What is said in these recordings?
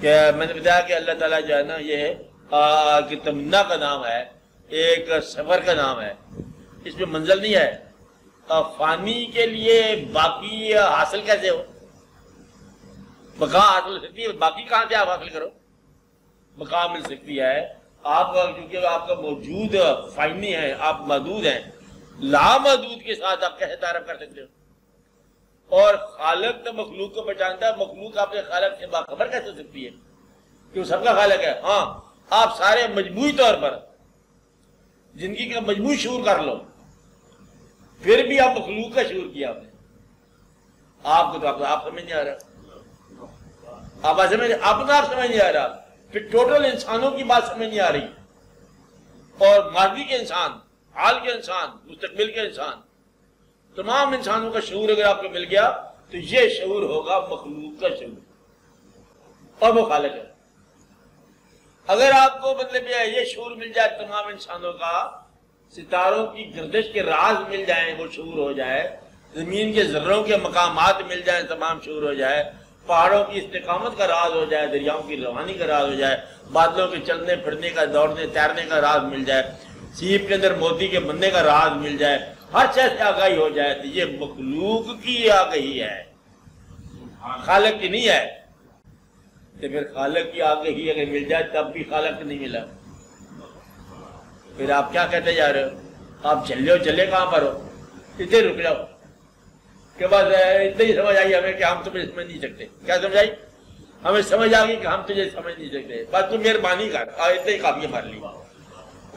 کہ میں نے بتایا کہ اللہ تعالیٰ جو ہے نا یہ کہ تمنا کا نام ہے، ایک سفر کا نام ہے، اس میں منزل نہیں ہے۔ فانی کے لیے باقی حاصل کیسے ہو؟ بقا حاصل ہو سکتی ہے، باقی کہاں سے آپ حاصل کرو؟ بقا مل سکتی ہے آپ کیونکہ آپ کا موجود فانی ہے، آپ محدود ہیں، لامحدود کے ساتھ آپ کیسے تعارف کر سکتے ہو؟ اور خالق تو مخلوق کو پہچانتا ہے، مخلوق آپ کے خالق سے باخبر کیسے ہو سکتی ہے کہ وہ سب کا خالق ہے؟ ہاں، آپ سارے مجموعی طور پر زندگی کا مجموعی شعور کر لو، پھر بھی آپ مخلوق کا شعور کیا آپ نے، آپ کو تو آپ سمجھ نہیں آ رہا، آپ سمجھ نہیں آ رہا، پھر ٹوٹل انسانوں کی بات سمجھ نہیں آ رہی، اور ماضی کے انسان، حال کے انسان، مستقبل کے انسان، تمام انسانوں کا شعور اگر آپ کو مل گیا تو یہ شعور ہوگا مخلوق کا شعور، اور وہ خالق ہے۔ اگر آپ کو مطلب یہ شعور مل جائے تمام انسانوں کا، ستاروں کی گردش کے راز مل جائیں، وہ شعور ہو جائے، زمین کے ذروں کے مقامات مل جائیں، تمام شعور ہو جائے، پہاڑوں کی استقامت کا راز ہو جائے، دریاؤں کی روانی کا راز ہو جائے، بادلوں کے چلنے پھرنے کا، دوڑنے تیرنے کا راز مل جائے، سیپ کے اندر موتی کے بننے کا راز مل جائے، ہر چیز سے آگاہی ہو جائے، تو یہ مخلوق کی آگاہی ہے، خالق کی نہیں ہے۔ تو پھر خالق کی آگاہی اگر مل جائے تب بھی خالق نہیں ملا، پھر آپ کیا کہتے جا رہے ہو؟ آپ چلے کہاں پر ہو؟ اتنے رک جاؤ کہ بس اتنا ہی سمجھ آئی ہمیں کہ ہم تمہیں سمجھ نہیں سکتے۔ کیا سمجھ آئی؟ ہمیں سمجھ آ گئی کہ ہم تجھے سمجھ نہیں سکتے، بس تم مہربانی کر، اتنا ہی کافی ہمارے لیے۔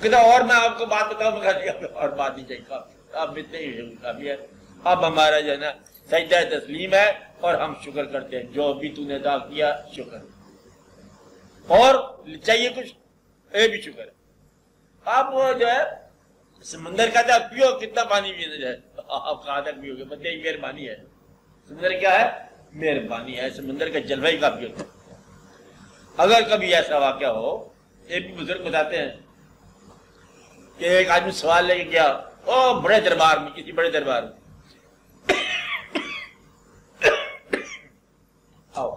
کہتا اور میں آپ کو بات بتاؤں، میں کہا اور بات نہیں چاہیے، کافی، اب اتنے ہی کافی ہے۔ اب ہمارا جو ہے نا سجدہ تسلیم ہے اور ہم شکر کرتے ہیں، جو بھی تو نے عطا کیا شکر، اور چاہیے کچھ، یہ بھی شکر ہے۔ آپ وہ جو ہے سمندر کہتا ہے پیو، کتنا پانی پینا جائے، آپ کہاں تک پیو گے؟ بندے کی مہربانی ہے۔ سمندر کیا ہے؟ مہربانی ہے، سمندر کا جلوہ ہی کافی ہوتا ہے۔ اگر کبھی ایسا واقعہ ہو، ایک بھی بزرگ بتاتے ہیں کہ ایک آدمی سوال لے کے گیا بڑے دربار میں، کسی بڑے دربار میں، آؤ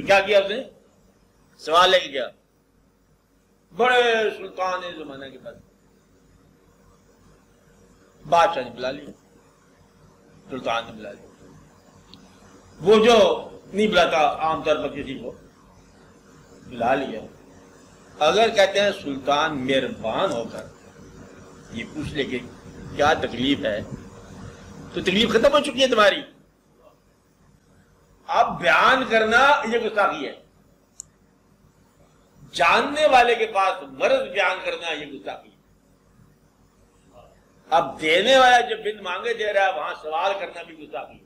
کیا کیا اس نے؟ سوال لے کے گیا بڑے سلطان زمانہ کے پاس، بادشاہ نے بلا لیا، سلطان نے بلا لیا، وہ جو نہیں بلاتا عام طور پر کسی کو، بلا لیا۔ اگر کہتے ہیں سلطان مہربان ہو کر یہ پوچھ لے کہ کیا تکلیف ہے، تو تکلیف ختم ہو چکی ہے تمہاری، اب بیان کرنا یہ گستاخی ہے، جاننے والے کے پاس مرض بیان کرنا یہ گستاخی ہے، اب دینے والا جو بن مانگے دے رہا ہے وہاں سوال کرنا بھی گستاخی ہے۔